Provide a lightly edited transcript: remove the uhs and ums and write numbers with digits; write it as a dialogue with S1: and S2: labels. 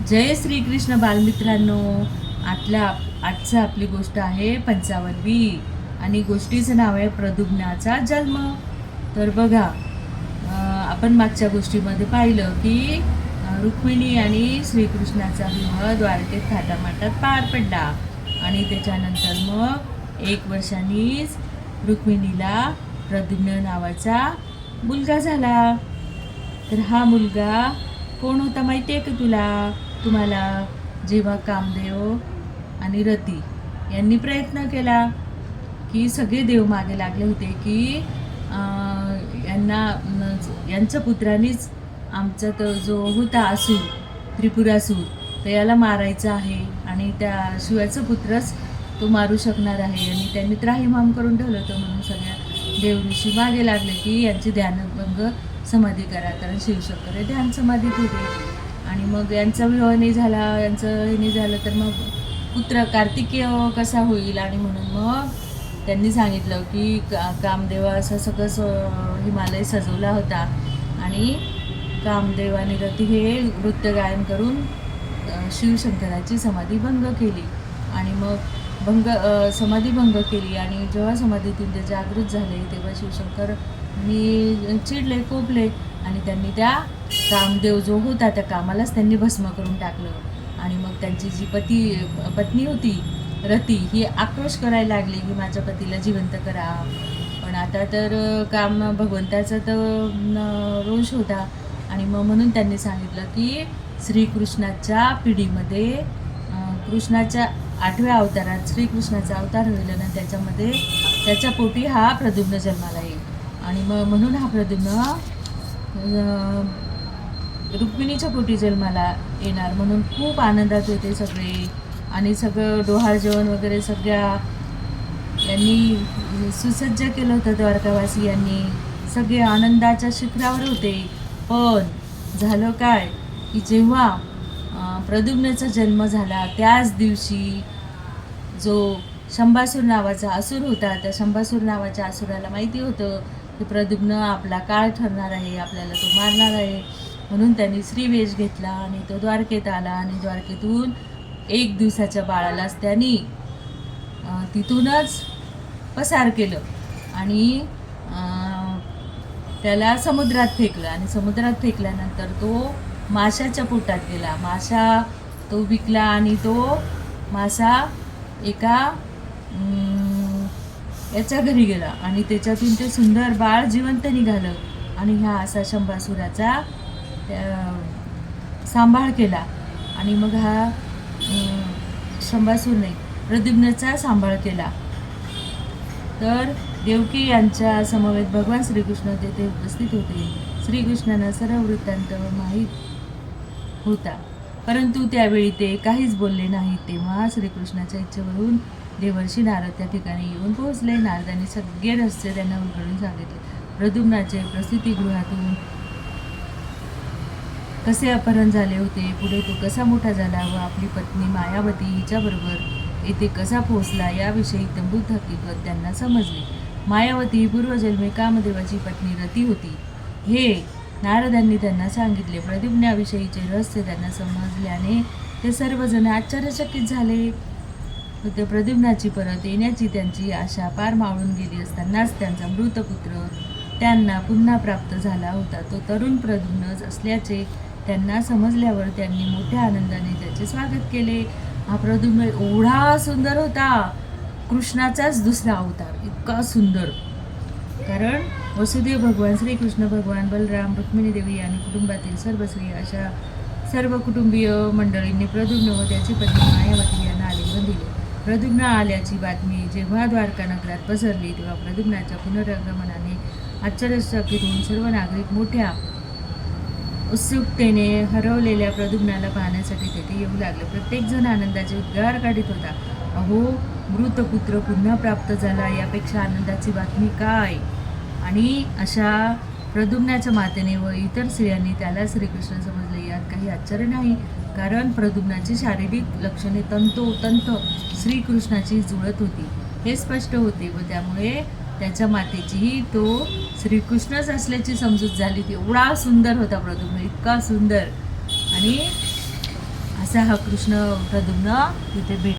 S1: जय श्रीकृष्ण बालमित्रांनो. आजचा आपली गोष्ट आहे 55वी आणि गोष्टीचं नाव आहे प्रद्युम्नाचा जन्म. तर बघा, आपण मागच्या गोष्टीमध्ये पाहिलं की रुक्मिणी आणि श्रीकृष्णाचा विवाह द्वारकेत थाटामाटात पार पडला आणि त्याच्यानंतर मग 1 वर्षांनीच रुक्मिणीला प्रद्युम्न नावाचा मुलगा झाला. तर हा मुलगा कोण होता माहिती आहे का तुम्हाला? जेव्हा कामदेव आणि रती यांनी प्रयत्न केला की सगळे देव मागे लागले होते की यांच्या पुत्रांनीच आमचा तो जो होता असुर, त्रिपुरासूर, तर याला मारायचा आहे आणि त्या शिवाचा पुत्रच तो मारू शकणार आहे. आणि त्यांनी त्राहिमाम करून ठेवलं होतं. म्हणून सगळ्या देवऋषी मागे लागले की यांची ध्यानभंग समाधी करा, कारण शिवशंकर हे ध्यान समाधीत होते. आणि मग यांचा विवाह नाही झाला, यांचं हे नाही झालं, तर मग पुत्र कार्तिकेय कसा होईल? आणि म्हणून मग त्यांनी सांगितलं की कामदेवा असं सगळं हिमालय सजवला होता आणि कामदेव आणि रती हे नृत्य गायन करून शिवशंकराची समाधी भंग केली. आणि मग समाधी भंग केली आणि जेव्हा समाधीतून ते जागृत झाले तेव्हा शिवशंकर चिडले, कोपले आणि त्यांनी त्या कामदेव जो होता त्या कामालाच त्यांनी भस्म करून टाकलं. आणि मग त्यांची जी पत्नी होती रती ही आक्रोश करायला लागली की माझ्या पतीला जिवंत करा. पण आता तर काम भगवंताचा तर रोष होता. आणि मग म्हणून त्यांनी सांगितलं की श्रीकृष्णाच्या पिढीमध्ये कृष्णाच्या 8व्या अवतारात श्रीकृष्णाचा अवतार होईल आणि त्याच्यामध्ये त्याच्या पोटी हा प्रद्युम्न जन्माला येईल. आणि मग म्हणून हा प्रद्युम्न रुक्मिणीच्या पोटी जन्माला येणार म्हणून खूप आनंदात होते सगळे. आणि सगळं डोहाळ जेवण वगैरे सगळ्या यांनी सुसज्ज केलं होतं. द्वारकावासी यांनी सगळे आनंदाच्या शिखरावर होते. पण झालं काय की जेव्हा प्रद्युम्नाचा जन्म झाला त्याच दिवशी जो शंभासूर नावाचा असुर होता, त्या शंभासूर नावाच्या असुराला माहिती होतं की प्रद्युम्न आपला काळ ठरणार आहे, आपल्याला तो मारणार आहे. म्हणून त्यांनी श्रीवेश घेतला आणि तो द्वारकेत आला आणि द्वारकेतून 1 दिवसाच्या बाळालाच त्यांनी तिथूनच पसार केलं आणि त्याला समुद्रात फेकलं. आणि समुद्रात फेकल्यानंतर तो माशाच्या पोटात गेला. मासा तो विकला आणि तो मासा एका याच्या घरी गेला आणि त्याच्यातून ते सुंदर बाळ जिवंत निघालं. आणि हा असा शंभासुराचा सांभाळ केला. आणि मग हा शंभासूर नाही, प्रद्युम्नाचा सांभाळ केला. तर देवकी यांच्या समवेत भगवान श्रीकृष्ण तेथे उपस्थित होते. श्रीकृष्णांना सर्व वृत्तांत माहीत होता, परंतु त्यावेळी ते काहीच बोलले नाहीत. तेव्हा श्रीकृष्णाच्या इच्छेवरून देवर्षी नारद त्या ठिकाणी येऊन पोहोचले. नारदांनी सगळे रहस्य त्यांना उलगडून सांगितले. प्रद्युम्नाचे प्रसूतिगृहातून कसे अपहरण झाले होते, पुढे तो कसा मोठा झाला व आपली पत्नी मायावती हिच्याबरोबर येथे कसा पोहोचला याविषयी तंबूत हकीकत त्यांना समजली. मायावती ही पूर्वजन्मी कामदेवाची पत्नी रती होती हे नारदांनी त्यांना सांगितले. प्रद्युम्नाविषयीचे रहस्य त्यांना समजल्याने ते सर्वजण आश्चर्यचकित झाले होते. प्रद्युम्नाची परत येण्याची त्यांची आशा पार मावळून गेली असतानाच त्यांचा मृत पुत्र त्यांना पुन्हा प्राप्त झाला होता. तो तरुण प्रद्युम्नच असल्याचे त्यांना समजल्यावर त्यांनी मोठ्या आनंदाने त्याचे स्वागत केले. हा प्रद्युम्न एवढा सुंदर होता, कृष्णाचाच दुसरा अवतार, इतका सुंदर. कारण वसुदेव भगवान, श्रीकृष्ण भगवान, बलराम, रुक्मिणी देवी आणि कुटुंबातील सर्व स्त्री अशा सर्व कुटुंबीय मंडळींनी प्रद्युम्न व त्याची पत्नी मायावती यांना आलिंगन दिले. प्रद्युम्न आल्याची बातमी जेव्हा द्वारका नगरात पसरली तेव्हा प्रद्युम्नाच्या पुनरागमनाने आश्चर्यचकित होऊन सर्व नागरिक मोठ्या उत्सुकतेने हरवलेल्या प्रद्युम्नाला पाहण्यासाठी तेथे येऊ लागले. प्रत्येकजण आनंदाचे उद्गार काढीत होता. अहो, मृतपुत्र पुन्हा प्राप्त झाला, यापेक्षा आनंदाची बातमी काय? आणि अशा प्रद्युम्नाच्या मातेने व इतर स्त्रियांनी त्याला श्रीकृष्ण समजले यात काही आश्चर्य नाही, कारण प्रद्युम्नाची शारीरिक लक्षणे तंतोतंत श्रीकृष्णाची जुळत होती हे स्पष्ट होते व त्यामुळे त्याच्या मातेचीही तो श्रीकृष्णच असल्याची समजूत झाली. ती एवढा सुंदर होता प्रद्युम्न, इतका सुंदर. आणि असा हा कृष्ण प्रद्युम्न तिथे भेट